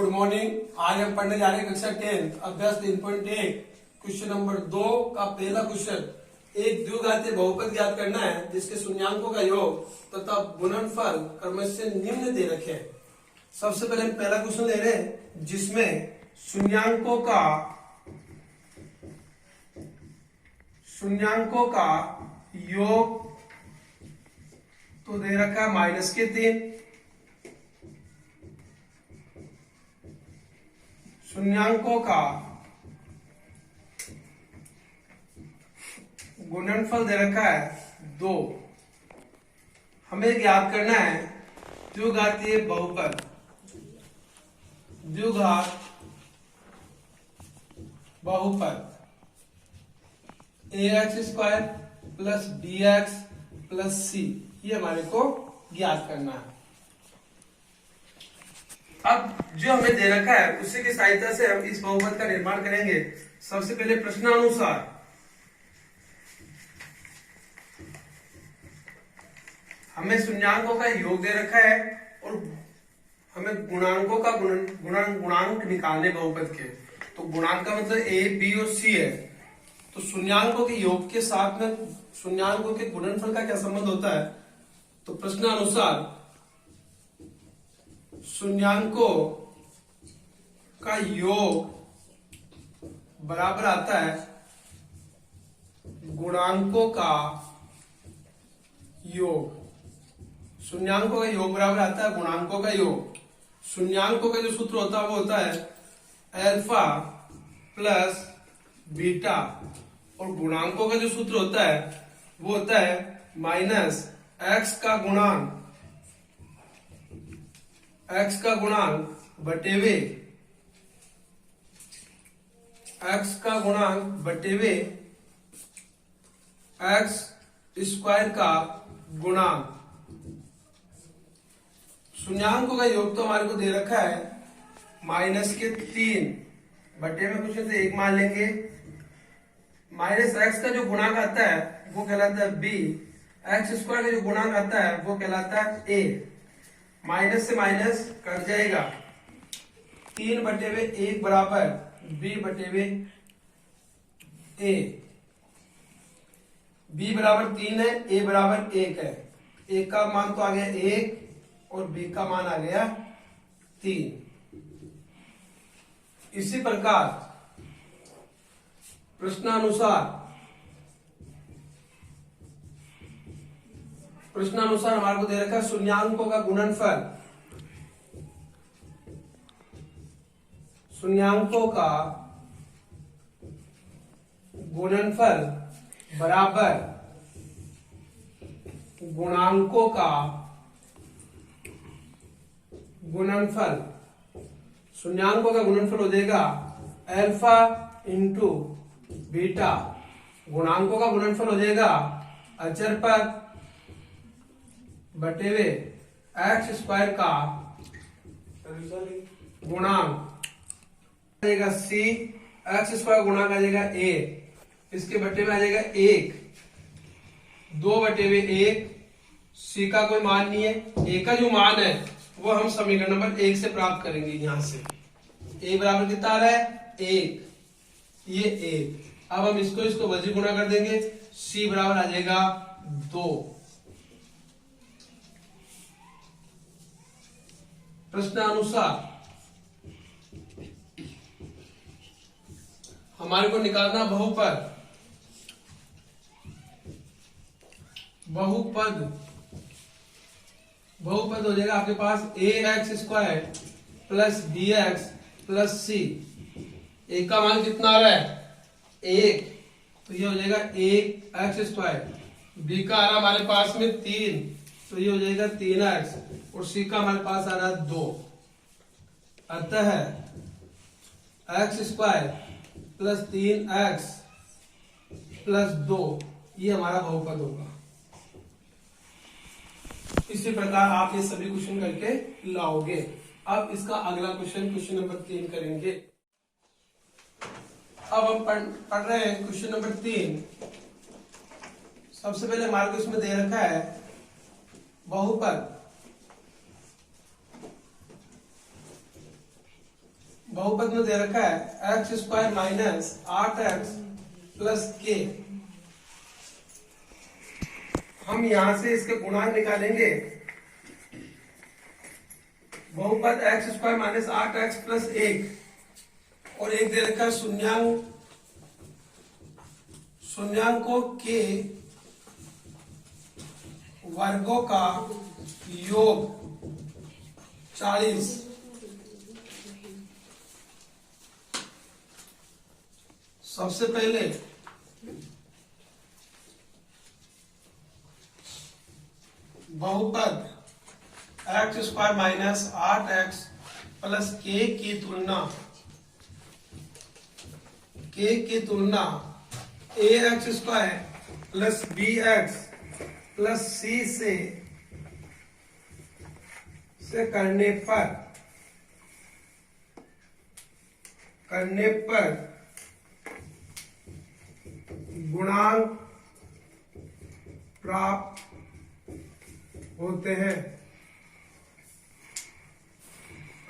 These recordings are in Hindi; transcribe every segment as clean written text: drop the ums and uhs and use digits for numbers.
Good morning. आज हम पढ़ने जा रहे हैं कक्षा 10 अभ्यास 3.1 क्वेश्चन नंबर 2 का पहला क्वेश्चन। एक द्विघातीय बहुपद ज्ञात करना है जिसके शून्यांकों का योग तथा गुणनफल क्रमशः निम्न दे रखे हैं। सबसे पहले हम पहला क्वेश्चन ले रहे हैं जिसमें शून्यांकों का योग तो दे रखा है -3, शून्यांकों का गुणनफल दे रखा है 2। हमें ज्ञात करना है द्विघातीय बहुपद, द्विघात बहुपद ax² plus bx plus c, ये हमारे को ज्ञात करना है। अब जो हमें दे रखा है उसी की सहायता से हम इस बहुपद का निर्माण करेंगे। सबसे पहले प्रश्नानुसार हमें शून्यांकों का योग दे रखा है और हमें गुणांकों का गुणांक निकालने बहुपद के। तो गुणांक का मतलब a, b और c है। तो शून्यांकों के योग के साथ में शून्यांकों के गुणनफल का क्या संबंध होता है? तो प्रश्नानुसार शून्यांकों का योग बराबर आता है गुणांकों का योग। शून्यांकों का योग बराबर आता है गुणांकों का योग। शून्यांकों का जो सूत्र होता है वो होता है अल्फा प्लस बीटा और गुणांकों का जो सूत्र होता है वो होता है माइनस एक्स का गुणांक बटेवे एक्स स्क्वायर का गुणांक। शून्यांकों का योग तो हमारे को दे रखा है -3 बटे में कुछ से 1 मान लेंगे। माइनस एक्स का जो गुणांक आता है वो कहलाता है b, एक्स स्क्वायर का जो गुणांक आता है वो कहलाता है a। माइनस से माइनस कट जाएगा, 3/1 बराबर b बटे a। b बराबर 3 है, a बराबर 1 है। a का मान तो आ गया 1 और b का मान आ गया 3। इसी प्रकार प्रश्नानुसार हमारे को दे रखा है शून्यांकों का गुणनफल, बराबर गुणांकों का गुणनफल। शून्यांकों का गुणनफल हो जाएगा अल्फा इंटू बीटा, गुणांकों का गुणनफल हो जाएगा अचर पद बटेवे एक्स स्क्वायर का गुणांक आ जाएगा c, एक्स स्क्वायर गुणांक आ जाएगा a, इसके बटे में आ जाएगा 1, 2/1। c का कोई मान नहीं है, a का जो मान है वो हम समीकरण नंबर 1 से प्राप्त करेंगे। यहां से a बराबर कितना आ रहा है 1, ये 1। अब हम इसको वज्र गुणा कर देंगे, c बराबर आ जाएगा 2। प्रश्नानुसार हमारे को निकालना बहुपद हो जाएगा आपके पास ax² plus bx plus c। a का मान कितना आ रहा है 1, तो ये हो जाएगा 1x²। b का आ रहा हमारे पास में 3, तो ये हो जाएगा 3x और c का हमारे पास आ रहा है 2। अतः x² प्लस 3x प्लस 2 ये हमारा बहुपद होगा। इसी प्रकार आप ये सभी क्वेश्चन करके लाओगे। अब इसका अगला क्वेश्चन नंबर 3 करेंगे। अब हम पढ़ रहे हैं क्वेश्चन नंबर 3। सबसे पहले हमारे को इसमें दे रखा है बहुपद बहुपद में दे रखा है x square minus 8x plus के। हम यहां से इसके गुणांक निकालेंगे। बहुपद x square minus 8x plus 1 और एक दे रखा है शून्यांकों के वर्गों का योग 40। सबसे पहले बहुपद x square minus 8x plus के की तुलना a x square plus b x plus c से करने पर गुणांक प्राप्त होते हैं।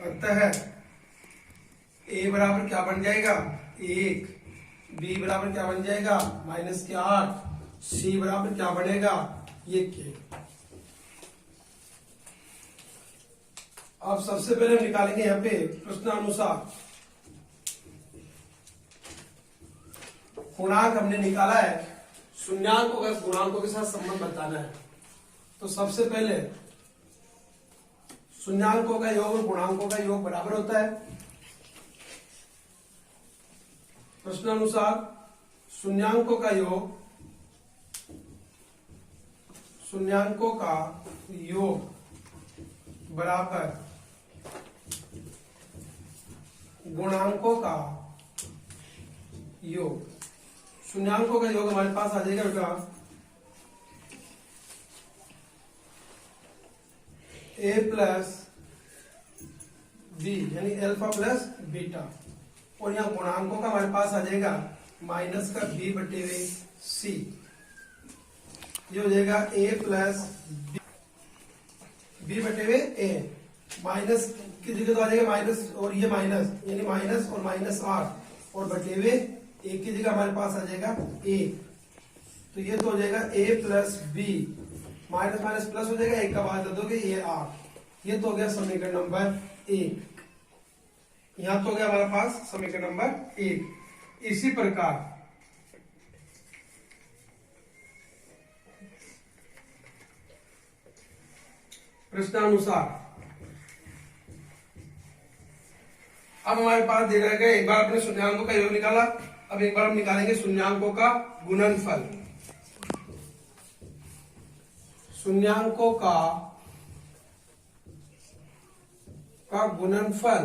अतः a बराबर क्या बन जाएगा 1, b बराबर क्या बन जाएगा माइनस के 8, c बराबर क्या बनेगा ये के। अब सबसे पहले हम निकालेंगे यहाँ पे प्रश्नानुसार गुणांक हमने निकाला है, शून्यांकों का गुणांकों के साथ संबंध बताना है। तो सबसे पहले शून्यांकों का योग और गुणांकों का योग बराबर होता है। प्रश्नानुसार शून्यांकों का योग बराबर गुणांकों का योग। शून्यांकों का योग हमारे पास आ जाएगा बेटा a प्लस बी यानी अल्फा प्लस बीटा, और यहाँ गुणांकों का हमारे पास आ जाएगा माइनस का b बटे हुए c। ये हो जाएगा a प्लस बी बटे हुए a, माइनस की जगह तो आ जाएगा माइनस और ये माइनस यानी माइनस और माइनस 8 और बटे हुए a की जगह हमारे पास आ जाएगा a। तो ये तो हो जाएगा a plus b, minus minus plus हो जाएगा, एक का बाद कर दोगे ये 8। ये तो हो गया समीकरण नंबर 1। यहां तो हो गया हमारे पास समीकरण नंबर 1। इसी प्रकार प्रश्नानुसार अब हमारे पास दे रखा है, एक बार अपने शून्यांकों का योग निकाला, अब एक बार हम निकालेंगे शून्यांकों का गुणनफल। शून्यांकों का गुणनफल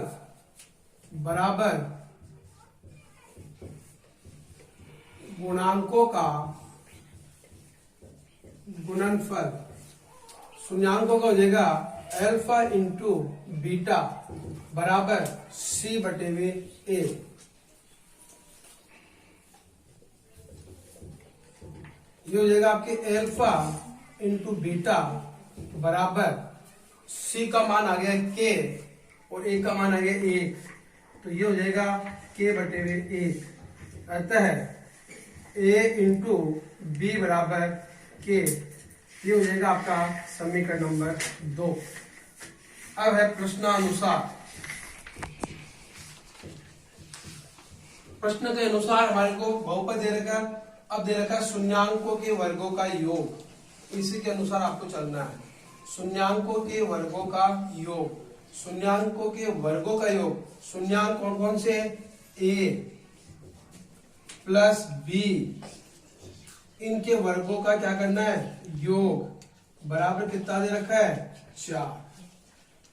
बराबर गुणांकों का गुणनफल। शून्यांकों का हो जाएगा अल्फा इंटू बीटा बराबर सी बटे हुए ए। ये हो जाएगा आपके अल्फा इंटू बीटा बराबर सी का मान आ गया के और ए का मान आ गया 1, तो ये हो जाएगा के बटे हुए 1। अतः ए इंटू बी बराबर के, ये हो जाएगा आपका समीकरण नंबर 2। अब है प्रश्नानुसार। प्रश्न के अनुसार हमारे को बहुपद दे रखा, अब दे रखा शून्यांकों के वर्गों का योग, इसी के अनुसार आपको चलना है। शून्यांकों के वर्गों का योग, शून्यांकों के वर्गों का योग। शून्यांक कौन कौन से? a प्लस बी, इनके वर्गों का क्या करना है? योग बराबर कितना दे रखा है? 4।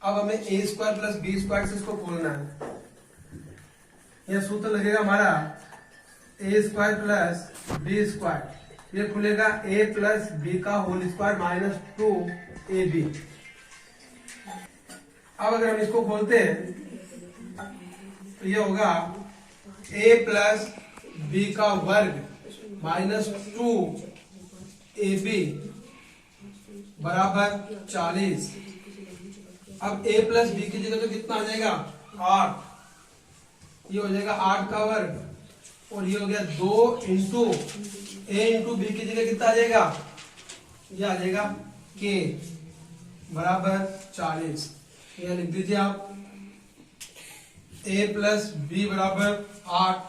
अब हमें a square plus b square से इसको खोलना है। यह सूत्र लगेगा हमारा a square plus b square, ये खुलेगा a प्लस बी का होल स्क्वायर माइनस 2ab। अब अगर हम इसको खोलते हैं तो ये होगा a प्लस बी का वर्ग माइनस 2ab बराबर 40। अब a प्लस बी की जगह तो कितना आ जाएगा? 8। ये हो जाएगा 8 का वर्ग और ये हो गया 2 इंटू ए इंटू बी की जगह कितना आ जाएगा, ये आ जाएगा के बराबर 40। यह लिख दीजिए आप ए प्लस बी बराबर 8,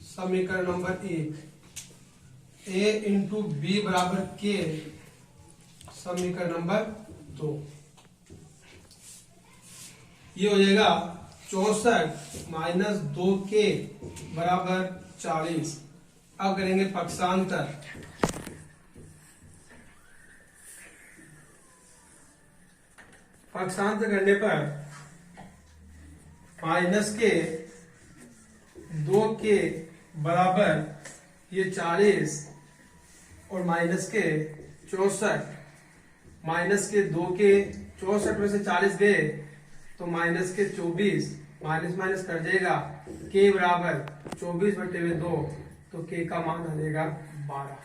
समीकरण नंबर 1। ए इंटू बी बराबर के, समीकरण नंबर 2। ये हो जाएगा 64 माइनस 2k बराबर 40। अब करेंगे पक्षांतर। पक्षांतर करने पर माइनस के 2k बराबर ये 40 और माइनस के 64, माइनस के 2k, 64 में से 40 गए तो माइनस के 24, माइनस माइनस कर जाएगा, k बराबर 24/2, तो k का मान आ जाएगा 12।